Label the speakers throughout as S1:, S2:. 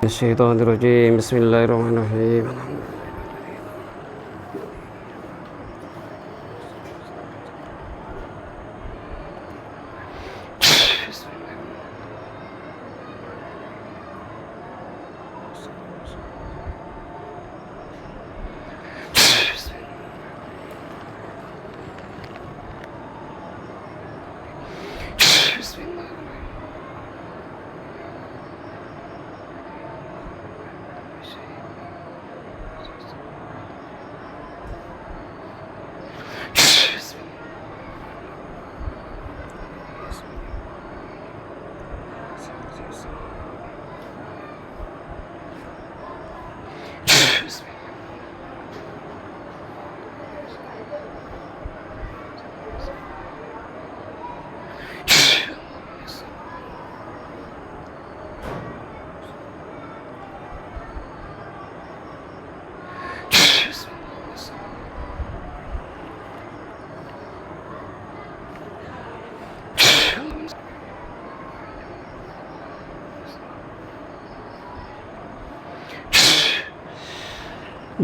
S1: الشيطان الرجيم بسم الله الرحمن الرحيم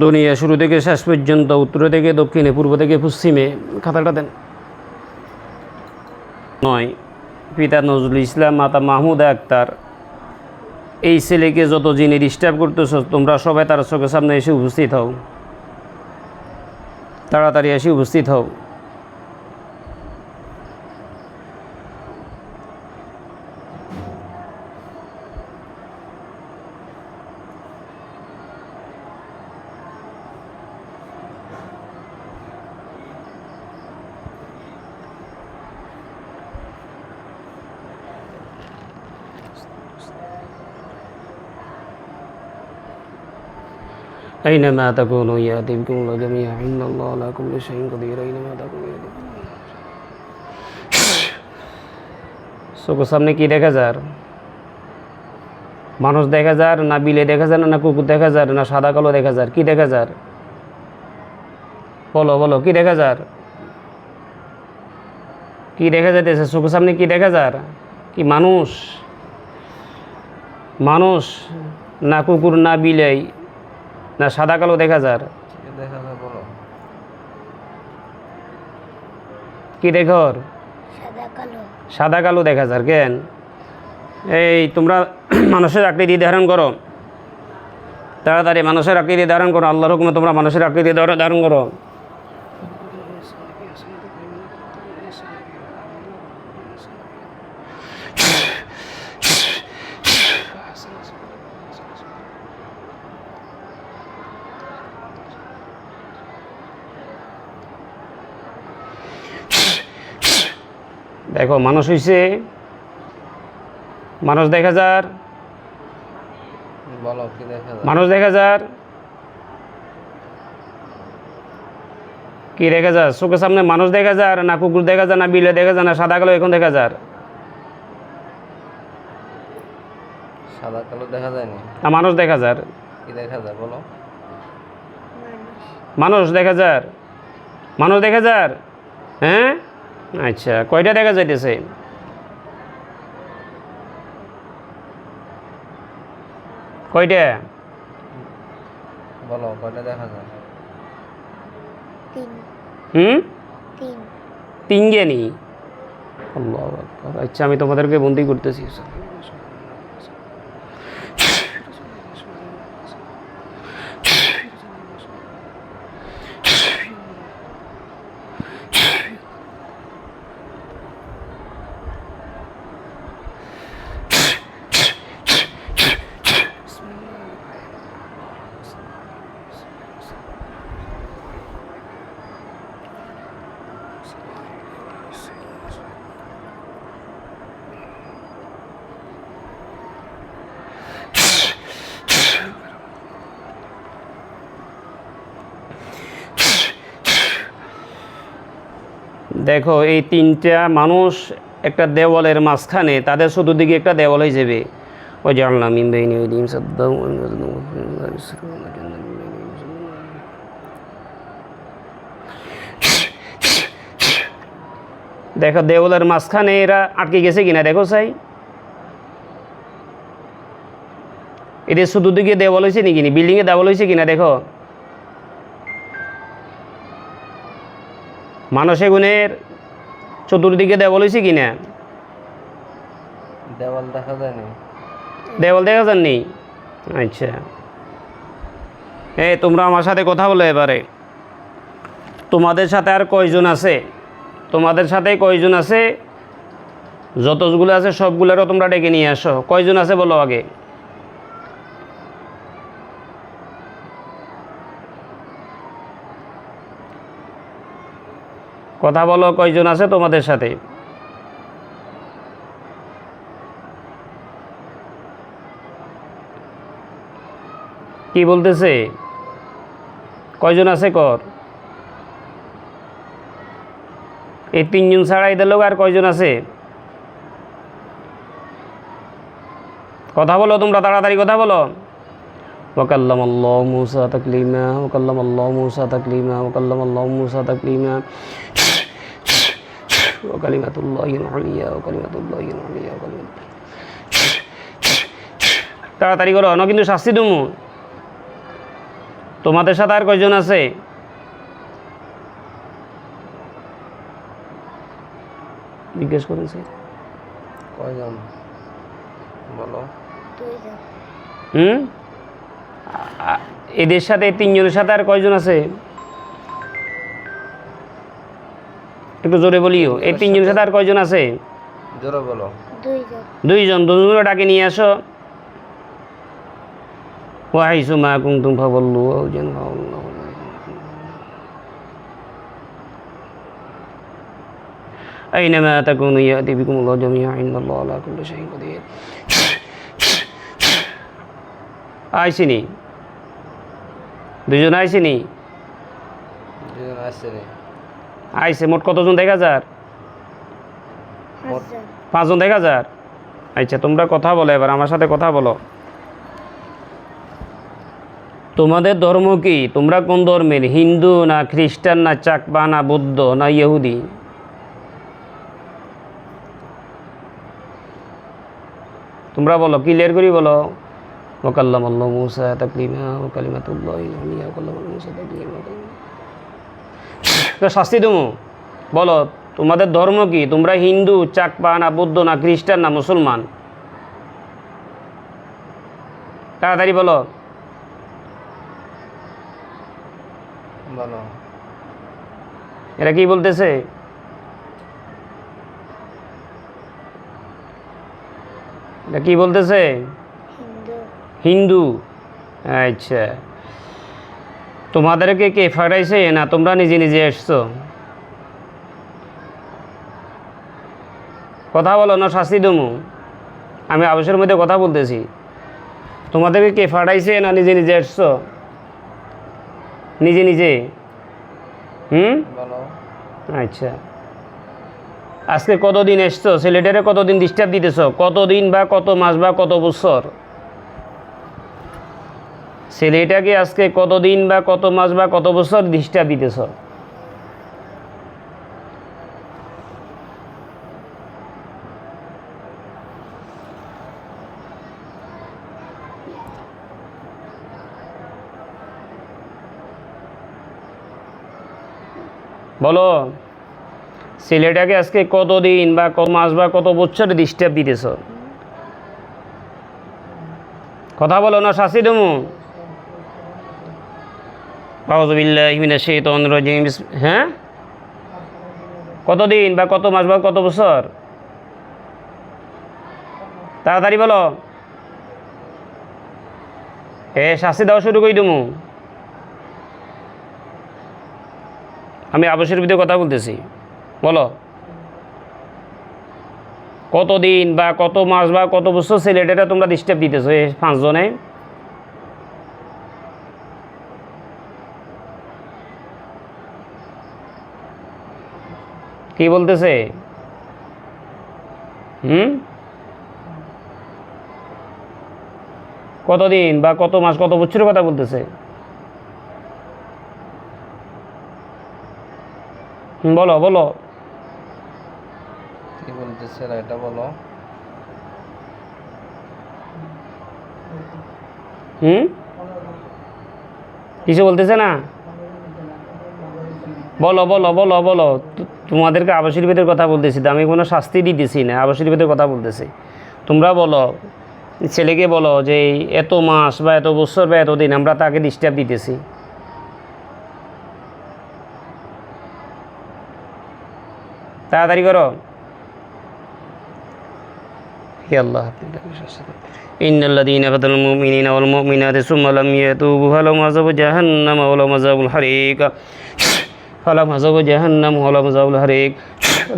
S1: দুনিয়া শুরু থেকে শেষ পর্যন্ত উত্তর থেকে দক্ষিণে পূর্ব থেকে পশ্চিমে খাতাটা দেন। 9 পিতা নজরুল ইসলাম, মাতা মাহমুদা আক্তার। এই ছেলেকে যত জিনে ডিস্টার্ব করতেছ তোমরা সবাই তার চোখের সামনে এসে উপস্থিত হও, তাড়াতাড়ি এসে উপস্থিত হও। أينما تكونوا يأتي بكم الله جميعا إن الله على كل شيء قدير أينما تكونوا يأتي بكم। চোখের সামনে কি দেখা যায়? মানুষ দেখা যায় না, বিলে দেখা যায় না, কুকুর দেখা যায় না, সাদা কালো দেখা যায়? কি দেখা যায়? বলো বলো, কি দেখা যায়? কি দেখা যাইতেছে চোখের সামনে? কি দেখা যায়? কি মানুষ? মানুষ না কুকুর না বিলাই না সাদা কালো দেখা যায়? কি দেখো? সাদা কালো দেখা যায়। কেন? এই তোমরা মানুষের আকৃতি ধারণ করো, তাড়াতাড়ি মানুষের আকৃতি ধারণ করো। আল্লাহর হুকুমে তোমরা মানুষের আকৃতি ধারণ করো। দেখো মানুষ হইছে, মানুষ দেখা যার, মানুষ দেখা যার, কি দেখা যায় চোখের সামনে? মানুষ দেখা যার না কুকুর দেখা যায় না বিলে দেখা যায় না সাদা কালো এখন দেখা যার?
S2: সাদা কালো দেখা যায়
S1: না মানুষ দেখা যার।
S2: কি দেখা যায় বলো?
S1: মানুষ দেখা যার, মানুষ দেখা যার। হ্যাঁ আচ্ছা, কয়টা দেখা যাইতেছে? কয়টা
S2: বলো, কয়টা দেখা যায়?
S1: 3 3 জ্ঞানী। আল্লাহু আকবার। আচ্ছা আমি তোমাদেরকে বন্দি করতেছি। দেখো এই 3টা মানুষ একটা দেওয়ালের মাঝখানে, তাদের চতুর্দিকে একটা দেওয়াল হয়ে যাবে। ওই জানলা মিন বাইনি ওয়াইদিহিম সাদ্দা ওয়া মিন দেখো দেওয়ালের মাঝখানে এরা আটকে গেছে কিনা দেখো চাই। এদের চতুর্দিকে দেওয়াল হয়েছে নাকি বিল্ডিংয়ে দেওয়াল হয়েছে কিনা দেখো। মানসে গুণের চতুর্দিকে দেওয়াল হয়েছে কিনা?
S2: দেওয়াল দেখা যায়নি।
S1: দেওয়াল দেখা যাননি? আচ্ছা, তোমরা আমার সাথে কথা বলো এবারে। তোমাদের সাথে আর কয়জন আছে? তোমাদের সাথে কয়জন আছে? যতগুলো আছে সবগুলোরও তোমরা ডেকে নিয়ে আসো। কয়জন আছে বলো আগে। কথা বলো, কয়জন আছে তোমাদের সাথে? কি বলতেছে? কয়জন আছে কর? এই তিনজন ছাড়া এদের লোক আর কয়জন আছে? কথা বলো তোমরা, তাড়াতাড়ি কথা বলো। ওয়াকাল্লামাল্লাহু মূসা তাকলিমা, ওয়াকাল্লামাল্লাহু মূসা তাকলিমা, ওয়াকাল্লামাল্লাহু মূসা তাকলিমা, ওয়া কালিমাতুল্লাহিল উলিয়া, ওয়া কালিমাতুল্লাহিল উলিয়া, তাড়াতাড়ি করো না কিন্তু শাস্তি দেবো। তোমাদের সাথে আর কয়জন আছে? জিজ্ঞেস করুন স্যার।
S2: কয়জন বলো?
S1: এদের সাথে তিনজনের সাথে আর কয়জন আছে? একটু জোরে বলিও। এই তিনজনের সাথে আর কয়জন আছে?
S2: জোরে বলো।
S1: দুইজন। দুজনে ডাকে নিয়ে আসো। ওয়াইসু মা কুনতুম ফাওয়াল্লু ওয়াজহাল্লাহু আইনামা তাকুনু ইয়াতি বিকুমুল্লাহু জামিআ ইন্নাল্লাহা আলা কুল্লি শাইইন কাদির। আইসিনি? দুজন আইসিনি?
S2: দুজন আসেনি।
S1: আইসে। মোট কতজন দেখা যার?
S2: মোট
S1: 5 জন দেখা যার। আচ্ছা, তোমরা কথা বলো এবার, আমার সাথে কথা বলো। তোমাদের ধর্ম কি? তোমরা কোন ধর্মের? হিন্দু না খ্রিস্টান না চাকমা না বৌদ্ধ না ইহুদি? তোমরা বলো, ক্লিয়ার করি বলো। ওয়াকাল্লামাল্লাহু মূসা তাকলিমা, ওয়া কালিমাতুল্লাহিল উলিয়া, ওয়া কাল্লামাল্লাহু মূসা তাকলিমা। শাস্তি দেবো। বলো তোমাদের ধর্ম কি? তোমরা হিন্দু, চাকমা না বৌদ্ধ না খ্রিস্টান না মুসলমান? তাড়াতাড়ি বলো।
S2: বলো।
S1: এরা কি বলতেছে? এটা কি বলতেছে? হিন্দু। আচ্ছা, তোমাদেরকে কে ফাটাইছে না তোমরা নিজে নিজে এসছো? কথা বলো না শাস্তি দেবো। আমি আবেশের মধ্যে কথা বলতেছি। তোমাদেরকে কে ফাটাইছে না নিজে নিজে এসছো? নিজে নিজে।
S2: বলো।
S1: আচ্ছা, আজকে কতদিন এসছো? ছেলেটারে কতদিন ডিস্টার্ব দিতেছ? কতদিন বা কত মাস বা কত বছর? ছেলেটাকে আজকে কতদিন বা কত মাস বা কত বছর ডিস্টার্ব দিতেছ? বলো, ছেলেটাকে আজকে কতদিন বা কত মাস বা কত বছর ডিস্টার্ব দিতেছ? কথা বলো না শাস্তি দেবো। আউযু বিল্লাহি মিনাশ শাইতানির রাজিম। হ্যাঁ, কতদিন বা কত মাস বা কত বছর? তাড়াতাড়ি বলো। শাস্তি দেওয়া শুরু করে দেবো। আমি আবশ্যের ভিতরে কথা বলতেছি। বলো, কতদিন বা কত মাস বা কত বছর ছেলেটা তোমরা ডিস্টার্ব দিতেছো? এই 5 জনে। কি বলতেছে? কতদিন বা কত মাস কত বছরের কথা বলতেছে? বলো বলো।
S2: কি বলতেছে এটা বলো।
S1: কিছু বলতেছে না? বলো বলো বলো বলো। তোমাদেরকে আবাসিক বেদের কথা বলতেছি তো, আমি কোনো শাস্তি দিতেছি না, আবাসিক বেদের কথা বলতেছি। তোমরা বলো, ছেলেকে বলো যে এত মাস বা এত বছর বা এতদিন আমরা তাকে ডিস্টার্ব দিতেছি। তাড়াতাড়ি করো। হে আল্লাহ, ইন্নাল্লাযীনা ফাতানুল মুমিনিনা ওয়াল মুমিনাতি সুম্মা লাম ইয়াতুবু ফালাহুম আযাবু জাহান্নাম ওয়া লাহুম আযাবুল হারিক। ফালাহুম আযাবু জাহান্নাম ওয়া লাহুম আযাবুল হারিক।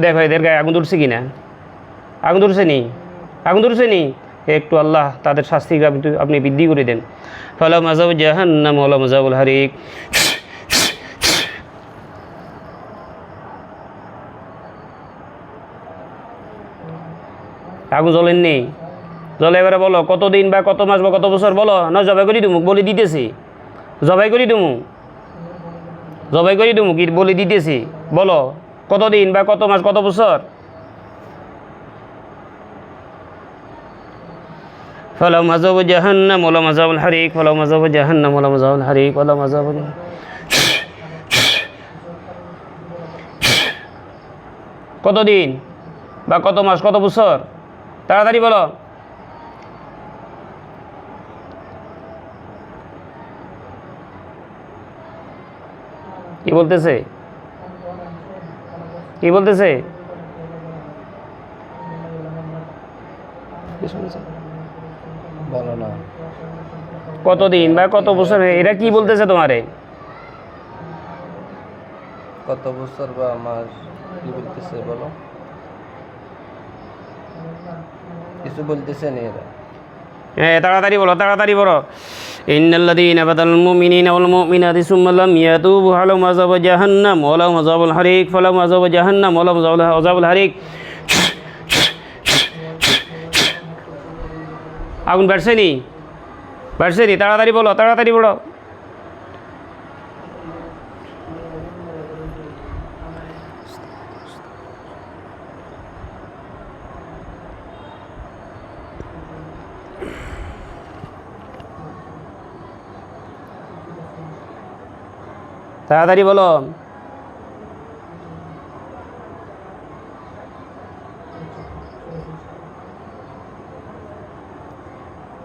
S1: দেখো এদের গায়ে আগুন ধরছে কিনা? আগুন ধরছে নি? আগুন ধরছে নি? একটু আল্লাহ তাদের শাস্তি আপনি বৃদ্ধি করে দেন। ফালাহুম আযাবু জাহান্নাম ওয়া লাহুম আযাবুল হারিক। আগুন জ্বলেননি? জলে এবারে বলো কতদিন বা কত মাস বা কত বছর বলো, না জবাই করি দুমুক বলে দিতেছি, জবাই করি দুমু, জবাই করি দুমু কি বলে দিতেছি, বলো কতদিন বা কত মাস কত বছর? ফালাহুম আযাবু জাহান্নাম ওয়া লাহুম আযাবুল হারিক। ফালাহুম আযাবু জাহান্নাম ওয়া লাহুম আযাবুল হারিক। ওয়া লাহুম আযাবু কতদিন বা কত মাস কত বছর? তাড়াতাড়ি বলো। কি বলতেছে? কি বলতেছে?
S2: বলো না।
S1: কতদিন বা কত বছর? এরা কি বলতেছে তোমারে?
S2: কত বছর বা মাস কি বলতেছে বলো? কিছু বলতেছে না এরা।
S1: হ্যাঁ তাড়াতাড়ি বলো, তাড়াতাড়ি বলো। ইন্নাল্লাযীনা ফাতানুল মুমিনিনা ওয়াল মুমিনাতি সুম্মা লাম ইয়াতুবু ফালাহুম আযাবু জাহান্নাম ওয়া লাহুম আযাবুল হারিক। ফালাহুম আযাবু জাহান্নাম ওয়া লাহুম আযাবুল হারিক। আগুন বাড়ছে নি? বাড়ছে নি? তাড়াতাড়ি বলো, তাড়াতাড়ি বলো। তাড়াতাড়ি বলো।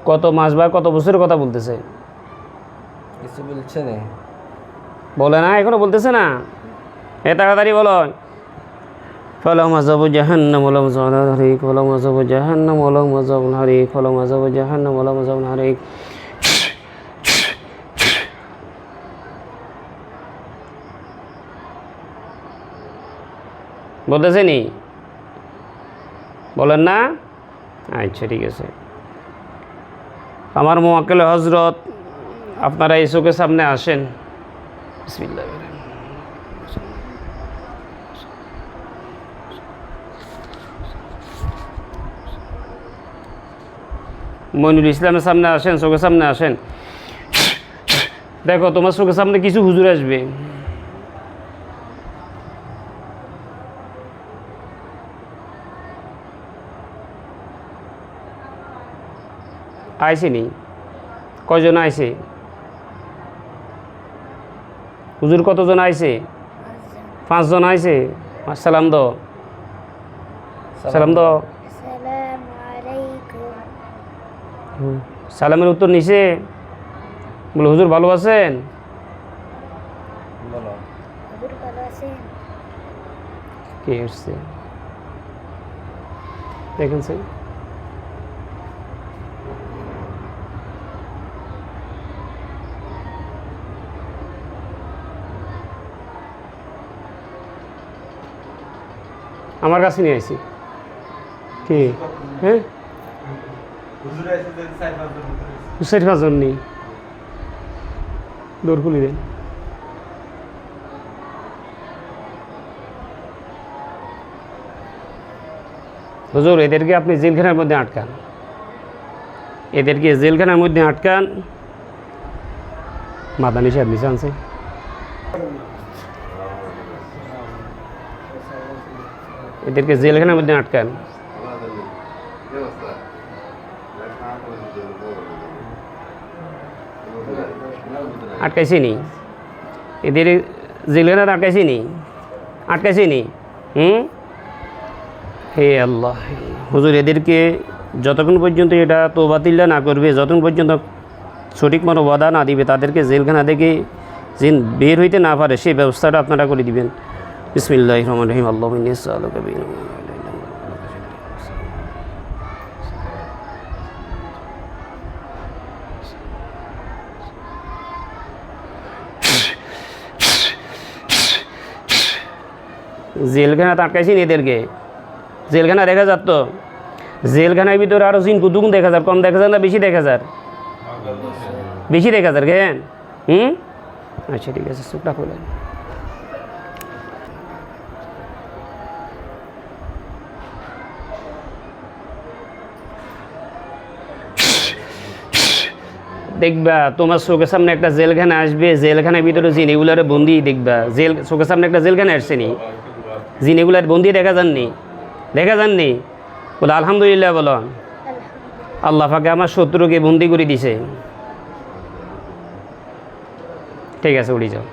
S1: কত মাস বা কত বছরের কথা বলতেছে?
S2: কিছু বলছে না।
S1: বলে না, এখনো বলতেছে না। এ তাড়াতাড়ি বলো। ফালাহুম আযাবু জাহান্নাম ওয়া লাহুম আযাবুল হারিক। ফালাহুম আযাবু জাহান্নাম ওয়া লাহুম আযাবুল হারিক। ফালাহুম আযাবু জাহান্নাম ওয়া লাহুম আযাবুল হারিক। বলতেছে নি? বলেন না? আচ্ছা ঠিক আছে। আমার মুওয়াক্কিল হযরত, আপনারা এই চোখের সামনে আসেন। বিসমিল্লাহ। মইনুল ইসলামের সামনে আসেন, চোখের সামনে আসেন। দেখো তোমার চোখের সামনে কিছু হুজুর আসবে। আইসেনি? কয়জন আইছে? হুজুর কতজন আইছে? 5 জন আইছে। সালাম দাও, সালাম দাও।
S3: আসসালামু আলাইকুম।
S1: সালামের উত্তর নিছে? বলে হুজুর ভালো আছেন?
S2: বলো।
S3: হুজুর ভালো আছেন?
S1: কে এসছে দেখেন স্যার। আমার কাছে নিয়ে আইছি। কে? হ্যাঁ 4-5 জন নেই। দৌড় খুলি দেন। হুজুর এদেরকে আপনি জেলখানার মধ্যে আটকান, এদেরকে জেলখানার মধ্যে আটকান। মাদানি সাহেব নিচে আনছে। এদেরকে জেলখানার মধ্যে আটকান। আটকাইছি নি? এদের জেলখানাতে আটকাইছি নি? আটকাইছি নি? হে আল্লাহ, হুজুর এদেরকে যতক্ষণ পর্যন্ত এটা তওবাতিল্লা না করবে, যতক্ষণ পর্যন্ত সঠিক মতো ওয়াদা না দিবে, তাদেরকে জেলখানা থেকে যেন বের হইতে না পারে সেই ব্যবস্থাটা আপনারা করে দিবেন। বিসমিল্লাহির রহমানির রহিম। আল্লাহুম্মা ইন্নী আসআলুকা জেলখানাতে আটকাইছি নি এদেরকে? জেলখানা দেখা যাত তো? জেলখানার ভিতরে আরও জিন কুতুকুন দেখা যায়, কম দেখা যায় না বেশি দেখা যায়? বেশি দেখা যায় কেন? আচ্ছা ঠিক আছে, চোখটা খোলেন। দেখবা তোমার চোখের সামনে একটা জেলখানা আসবে, জেলখানার ভিতরে জিন এগুলারে বন্দি দেখবা। চোখের সামনে একটা জেলখানা আসছে নি? জিন এগুলার বন্দি দেখা যাননি? দেখা যাননি? বলো আলহামদুলিল্লাহ বলো। আল্লাহ পাকে আমার শত্রুকে বন্দি করে দিছে। ঠিক আছে, উড়ি যাও।